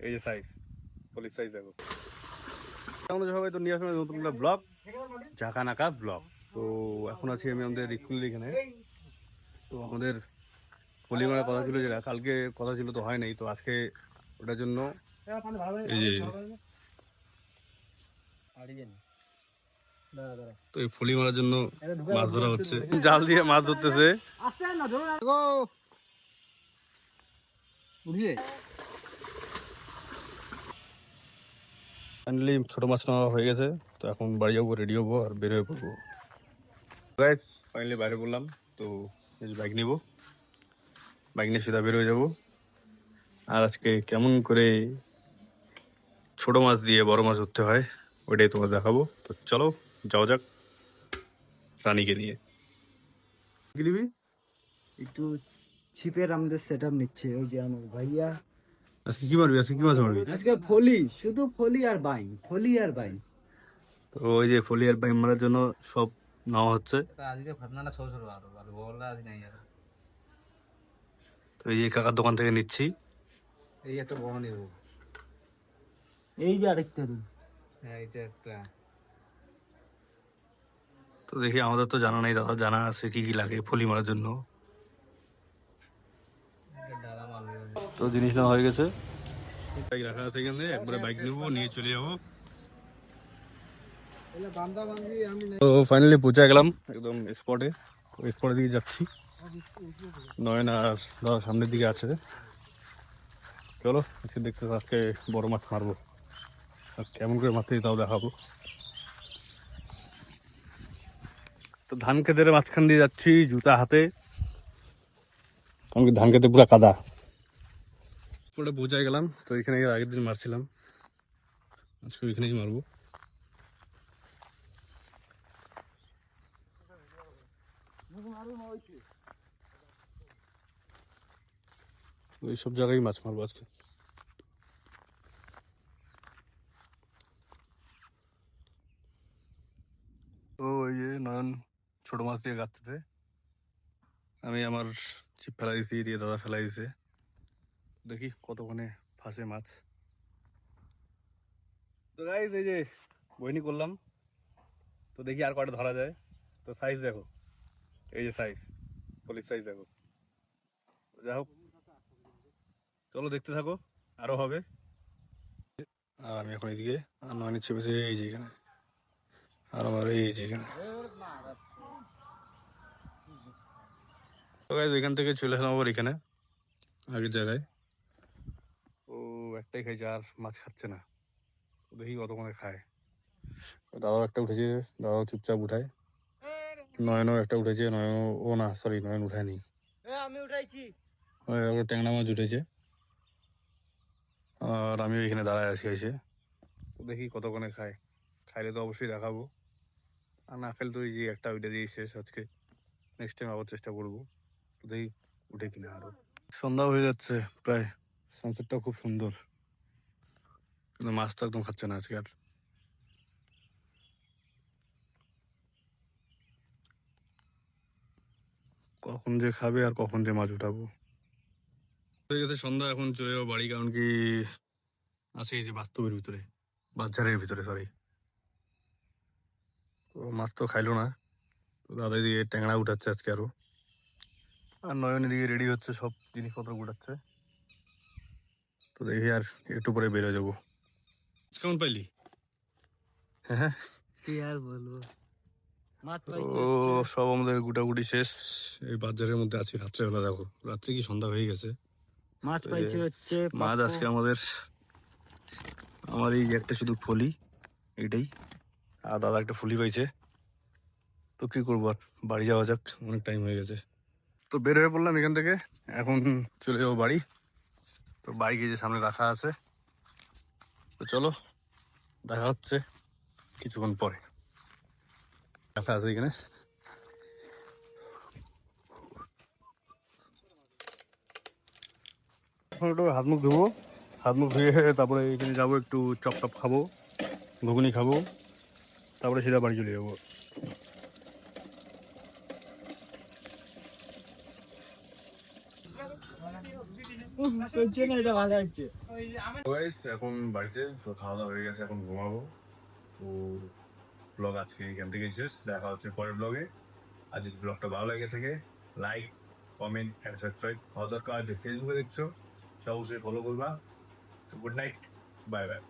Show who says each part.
Speaker 1: এই যে size, polish size দেখো। আমাদের সবাই তো নিয়ে আসবে নতুন একটা ব্লগ, ঝাঁকানাকা ব্লগ। তো এখন আছি আমি আমাদের স্কুলের এখানে। তো আমাদের হোলি মারার কথা ছিল, যেটা কালকে কথা ছিল তো হয় নাই, তো আজকে ওটার জন্য এই যে তো এই ফলি মারার জন্য মাছ ধরা হচ্ছে, জাল দিয়ে মাছ ধরতেছে। ফাইনালি ছোট মাছ নেওয়া হয়ে গেছে, তো এখন বাড়ি যাবো, রেডি হবো আর বের হয়ে পড়বো। গাইস ফাইনালি বাইরে পড়লাম, তো বাইক নিবো, বাইক নিয়ে সিধা বের হয়ে যাবো। আর আজকে কেমন করে ছোট মাছ দিয়ে বড় মাছ ধরতে হয় ওইটাই তোমার দেখাবো। তো চলো যাওয়া যাক রানীকে নিয়ে। কি নিবি?
Speaker 2: একটু ছিপের আমাদের সেটআপ নিচ্ছে ওই যে আমার ভাইয়া।
Speaker 1: আজকে কি মারবি? আজকে কি মাছ মারবি?
Speaker 2: আজকে ফলি, শুধু ফলি আর বাইন, ফলি আর বাইন।
Speaker 1: তো ওই যে ফলি আর বাইম মারার জন্য সব নেওয়া হচ্ছে। তো এই যে কাকার দোকান থেকে নিচ্ছি।
Speaker 2: এই একটা বড় নেব, এই যে আরেকটা রুম, হ্যাঁ এটা একটা।
Speaker 1: তো দেখি, আমাদের তো জানা নাই, দাদা জানা আছে কি কি লাগে ফলি মারার জন্য। তো জিনিস নেওয়া হয়ে গেছে, বাইক রাখা আছে এখানে, একবারে বাইক নেবো, নিয়ে চলে যাবো। তো ফাইনালি পৌঁছে গেলাম একদম স্পটে, ওই স্পটের দিকে যাচ্ছি। নয়ন আর দাদা সামনের দিকে আছে। চলো আজকে দেখতে আজকে বড় মাছ মারবো, আর কেমন করে মারতে তাও দেখাবো। তো ধান খেতের মাঝখান দিয়ে যাচ্ছি জুতা হাতে, কারণ কি ধান খেতে পুরো কাদা। পুরো বোঝাই গেলাম, তো এখানে আগের দিন মারছিলাম, আজকে ওইখানেই মারবো। ওই সব জায়গায় মাছ মারবো আজকে। তো ওই যে নয়ন ছোট মাছ দিয়ে গাঁততে, আমি আমার ছিপ ফেলা দিয়েছি, দিয়ে দাদা ফেলা দিয়েছে। দেখি কতক্ষণে ফাঁসে মাছ। তো গাইস এই যে বইনি করলাম, তো দেখি আর কটা ধরা যায়। তো সাইজ দেখো, এই যে সাইজ, পলিশ সাইজ দেখো। যাই হোক চলো দেখতে থাকো, আরো হবে। আর আমি এখন এদিকে, আর নয়নের চেপেছে এই যে এখানে, আর আমার এই যে এখানে। তো গাইস এখান থেকে চলে এলাম আবার এখানে আগের জায়গায়। ও একটাই খাইছে, আর মাছ খাচ্ছে না। দেখি কতক্ষণে খায়। দাদাও একটা উঠেছে, দাদাও চুপচাপ উঠায়। নয়নও একটা উঠেছে, নয়ন, ও না সরি নয়ন উঠায়নি,
Speaker 2: আমি উঠাইছি।
Speaker 1: ট্যাংরা মাছ উঠেছে। আর আমি এখানে দাঁড়ায় আছি এসে। তো দেখি কতক্ষণে খায়, খাইলে তো অবশ্যই দেখাবো, আর না খেলে তো এই যে একটা ওইটা দিয়ে শেষ আজকে। নেক্সট টাইম আবার চেষ্টা করবো, তো দেখি উঠে কিনা আরো। সন্ধ্যা হয়ে যাচ্ছে প্রায়, সানসেটটাও খুব সুন্দর, কিন্তু মাছ তো একদম খাচ্ছে না আজকে আর। কখন যে খাবে আর কখন যে মাছ উঠাবো। হয়ে গেছে সন্ধ্যা, এখন চলে যাবো বাড়ি, কারণ কি আছে এই যে বাস্তবের ভিতরে, বাজারের ভিতরে সরি। তো মাছ তো খাইলো না, তো দাদা দিয়ে ট্যাংরা উঠাচ্ছে আজকে আরো। আর নয়নের দিকে রেডি হচ্ছে, সব জিনিসপত্র গুটাচ্ছে। তো দেখি আর একটু পরে বেরো যাবো। কেমন পাইলি? হ্যাঁ
Speaker 2: কি আর বলবো, মাছ
Speaker 1: তো
Speaker 2: পাইছি হচ্ছে।
Speaker 1: সব আমাদের গুটাগুটি শেষ, এই বাজারের মধ্যে আছি রাত্রেবেলা। দেখো রাত্রে কি সন্ধ্যা হয়ে গেছে।
Speaker 2: মাছ
Speaker 1: তো
Speaker 2: পাইছি হচ্ছে
Speaker 1: মাছ
Speaker 2: পাপ্পু।
Speaker 1: আজকে আমাদের, আমার এই একটা শুধু ফলি এইটাই, আর দাদা একটা ফুলি পাইছে। তো কি করবো আর, বাড়ি যাওয়া যাক, অনেক টাইম হয়ে গেছে। তো বের হয়ে পড়লাম এখান থেকে, এখন চলে যাবো বাড়ি। তো বাইক এই যে সামনে রাখা আছে, তো চলো দেখা হচ্ছে কিছুক্ষণ পরে। রাখা আছে এখানে। এখন একটু হাত মুখ ধুবো, হাত মুখ ধুয়ে তারপরে এখানে যাবো, একটু চপ টপ খাবো, ঘুগনি খাবো, তারপরে সেটা বাড়ি চলে যাবো। গাইস এখন বাড়িতে তো খাওয়া দাওয়া হয়ে গেছে, এখন ঘুমাবো। তো ব্লগ আজকে এখান থেকে শেষ, দেখা হচ্ছে পরের ব্লগে। আর যদি ব্লগটা ভালো লেগে থাকে লাইক, কমেন্ট অ্যান্ড সাবস্ক্রাইব হওয়া দরকার। যে ফেসবুকে দেখছো সে অবশ্যই ফলো করবা। Good night, bye bye.